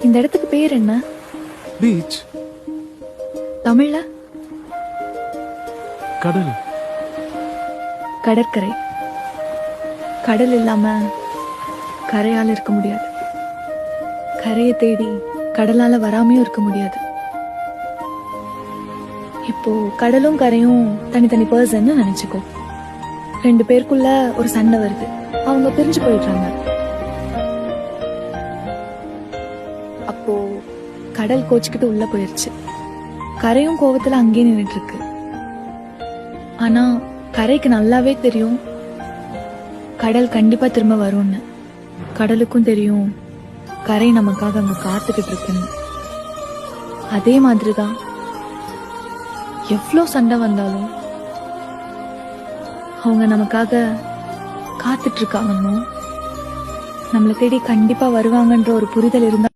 இந்த இடத்துக்கு பேர் என்ன? பீச். தமிழ்ல? கடல். கடற்கரை. கடல் இல்லாம கரையால இருக்க முடியாது. கரையை தேடி கடலால வராமையும் இருக்க முடியாது. இப்போ கடலும் கரையும் தனித்தனி பர்சன் நினைச்சுக்கோ. 2 பேருக்குள்ள ஒரு சண்டை வருது, அவங்க பிரிஞ்சு போயிடுறாங்க. அப்போ கடல் கோச்சுக்கிட்டு உள்ள போயிருச்சு. கரையும் கோவத்துல அங்கேயே நின்றுட்டு இருக்கு. ஆனா கரைக்கு நல்லாவே தெரியும் கடல் கண்டிப்பா திரும்ப வரும்னு. கடலுக்கும் தெரியும் கரை நமக்காக அங்க காத்துக்கிட்டு இருக்குன்னு. அதே மாதிரிதான் எவ்வளோ சண்டை வந்தாலும் அவங்க நமக்காக காத்துட்டு இருக்காங்கன்னு, நம்மளை தேடி கண்டிப்பா வருவாங்கன்ற ஒரு புரிதல் இருந்தா